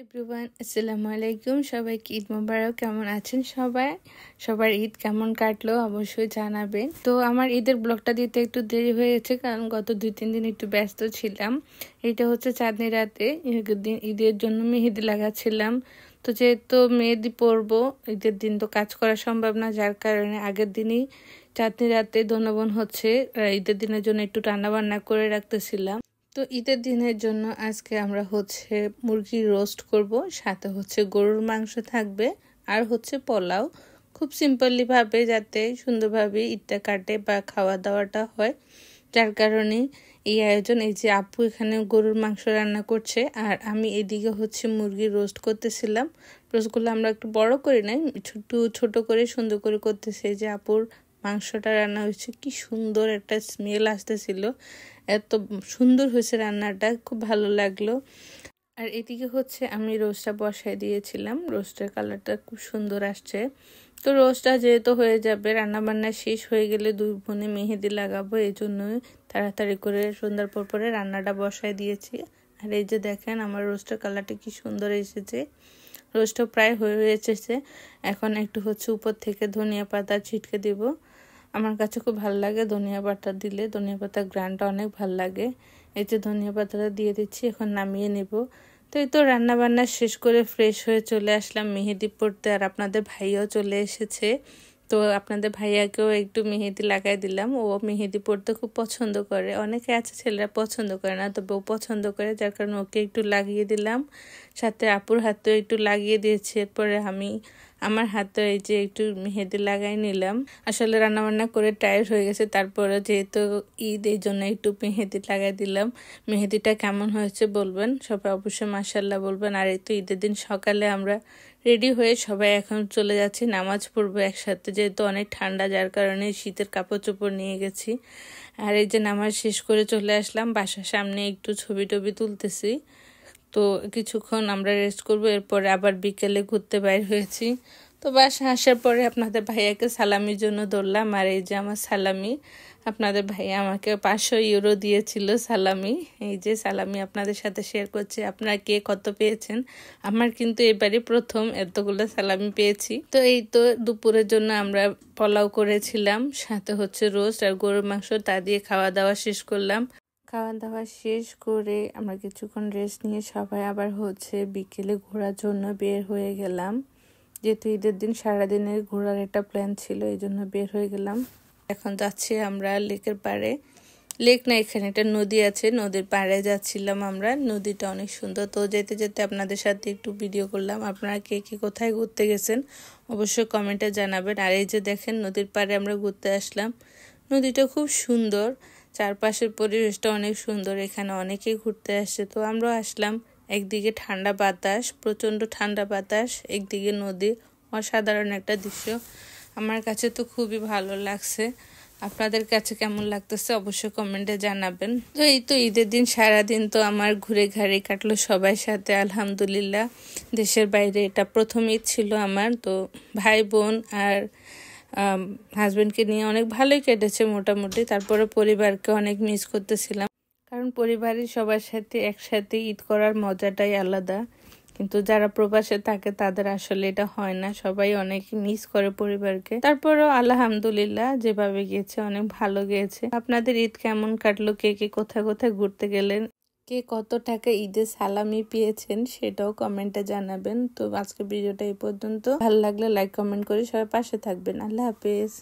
Everyone, আসসালামু আলাইকুম। সবাইকে ঈদ মোবারক। কেমন আছেন সবাই? সবার ঈদ কেমন কাটলো অবশ্যই জানাবেন। তো আমার ঈদের ব্লগটা দিতে একটু দেরি হয়ে গেছে, কারণ গত 2-3 দিন একটু ব্যস্ত ছিলাম। এটা হচ্ছে চাঁদনি রাতে ঈদের জন্য মেহেদি লাগাচ্ছিলাম। তো যেহেতু মেহেদি পরবো, ঈদের দিন তো কাজ করা সম্ভব না, যার কারণে আগের দিনই চাঁদনি রাতে ধনবন হচ্ছে ঈদের দিনের জন্য একটু রান্না বান্না করে রাখতেছিলাম। তো ঈদের দিনের জন্য আজকে আমরা হচ্ছে মুরগির রোস্ট করব, সাথে হচ্ছে গরুর মাংস থাকবে, আর হচ্ছে পোলাও। খুব সিম্পলি ভাবে যাতে সুন্দরভাবে ঈদটা কাটে বা খাওয়া দাওয়াটা হয়, যার কারণে এই আয়োজন। এই যে আপু এখানে গরুর মাংস রান্না করছে, আর আমি এদিকে হচ্ছে মুরগির রোস্ট করতেছিলাম। রোস্টগুলো আমরা একটু বড় করে নাই, ছোট করে সুন্দর করে করতেছি। এই যে আপুর মাংসটা রান্না হয়েছে, কি সুন্দর একটা স্মেল আসতেছিল, এত সুন্দর হয়েছে রান্নাটা, খুব ভালো লাগলো। আর এদিকে হচ্ছে আমি রোস্টটা বসাই দিয়েছিলাম, রোস্টের কালারটা খুব সুন্দর আসছে। তো রোস্টটা যেহেতু হয়ে যাবে, রান্না বান্না শেষ হয়ে গেলে দুই বোনে মেহেদি লাগাবো, এই জন্যই তাড়াতাড়ি করে সন্ধ্যার পরে রান্নাটা বসাই দিয়েছি। আর এই যে দেখেন আমার রোস্টের কালারটা কি সুন্দর এসেছে, রোস্টও প্রায় হয়ে এসেছে। এখন একটু হচ্ছে উপর থেকে ধনিয়া পাতা ছিটকে দিব। আমার কাছে খুব ভালো লাগে ধনিয়া পাতা দিলে, ধনিয়া পাতার ঘ্রাণটা অনেক ভালো লাগে। এই যে ধনিয়া পাতাটা দিয়ে দিচ্ছি, এখন নামিয়ে নেব। তো এই তো রান্না বান্না শেষ করে ফ্রেশ হয়ে চলে আসলাম মেহেদি পড়তে, আর আপনাদের ভাইয়াও চলে এসেছে। তো আপনাদের ভাইয়াকেও একটু মেহেদি লাগাই দিলাম, ও মেহেদি পড়তে খুব পছন্দ করে। অনেকে আছে ছেলেরা পছন্দ করে না, তবে ও পছন্দ করে, যার কারণে ওকে একটু লাগিয়ে দিলাম। সাথে আপুর হাতেও একটু লাগিয়ে দিয়েছি। এরপরে আমি আমার হাতে এই যে একটু মেহেদি লাগাই নিলাম। আসলে রান্নাবান্না করে টায়ার্ড হয়ে গেছে, তারপরে যেহেতু ঈদ এই জন্য একটু মেহেদি লাগাই দিলাম। মেহেদিটা কেমন হয়েছে বলবেন, সবাই অবশ্যই মাশাআল্লাহ বলবেন। আর এই তো ঈদের দিন সকালে আমরা রেডি হয়ে সবাই এখন চলে যাচ্ছি নামাজ পড়বো একসাথে, যেহেতু অনেক ঠান্ডা, যার কারণে শীতের কাপড় চোপড় নিয়ে গেছি। আর এই যে নামাজ শেষ করে চলে আসলাম বাসার সামনে, একটু ছবি টবি তুলতেছি। তো কিছুক্ষণ আমরা রেস্ট করব, এরপরে আবার বিকেলে ঘুরতে বাইর হয়েছি। তো বাসা আসার পরে আপনাদের ভাইয়াকে সালামির জন্য ধরলাম, আর এই যে আমার সালামি, আপনাদের ভাইয়া আমাকে 500 ইউরো দিয়েছিল সালামি। এই যে সালামি আপনাদের সাথে শেয়ার করছি, আপনারা কে কত পেয়েছেন। আমার কিন্তু এবারে প্রথম এতগুলো সালামি পেয়েছি। তো এই তো দুপুরের জন্য আমরা পোলাও করেছিলাম, সাথে হচ্ছে রোস্ট আর গরুর মাংস, তা দিয়ে খাওয়া দাওয়া শেষ করলাম। খাওয়া দাওয়া শেষ করে আমরা কিছুক্ষণ রেস্ট নিয়ে সবাই আবার হচ্ছে বিকেলে ঘোরার জন্য বের হয়ে গেলাম। যেহেতু ঈদের দিন সারাদিনের ঘোরার একটা প্ল্যান ছিল, এই জন্য বের হয়ে গেলাম। এখন যাচ্ছি আমরা লেকের পাড়ে। লেক না, এখানে একটা নদী আছে, নদীর পাড়ে যাচ্ছিলাম আমরা। নদীটা অনেক সুন্দর। তো যেতে যেতে আপনাদের সাথে একটু ভিডিও করলাম। আপনারা কে কে কোথায় ঘুরতে গেছেন অবশ্যই কমেন্টে জানাবেন। আর এই যে দেখেন নদীর পাড়ে আমরা ঘুরতে আসলাম, নদীটা খুব সুন্দর, চারপাশের পরিবেশটা অনেক সুন্দর, এখানে অনেকেই ঘুরতে আসছে। তো আমরা আসলাম, একদিকে ঠান্ডা বাতাস, প্রচণ্ড ঠান্ডা বাতাস, একদিকে নদী, অসাধারণ একটা দৃশ্য। আমার কাছে তো খুবই ভালো লাগছে। আপনাদের কাছে কেমন লাগতেছে অবশ্যই কমেন্টে জানাবেন। তো এই তো ঈদের দিন সারাদিন তো আমার ঘুরে ঘাড়ে কাটলো সবার সাথে, আলহামদুলিল্লাহ। দেশের বাইরে এটা প্রথম ঈদ ছিল আমার। তো ভাই বোন আর হাজবেন্ডকে নিয়ে অনেক ভালোই কেটেছে মোটামুটি। তারপরে পরিবারকে অনেক মিস করতেছিলাম, কারণ পরিবারের সবার সাথে একসাথে ঈদ করার মজাটাই আলাদা। কিন্তু যারা প্রবাসে থাকে তাদের আসলে এটা হয় না, সবাই অনেক মিস করে পরিবারকে। তারপরও আলহামদুলিল্লাহ যেভাবে গিয়েছে অনেক ভালো গিয়েছে। আপনাদের ঈদ কেমন কাটলো, কে কে কোথায় কোথায় ঘুরতে গেলেন, কে কত টাকা ঈদের সালামি পেয়েছেন সেটাও কমেন্টে জানাবেন। তো আজকে ভিডিওটা এই পর্যন্ত, ভালো লাগলে লাইক কমেন্ট করে সবাই পাশে থাকবেন। আল্লাহ হাফেজ।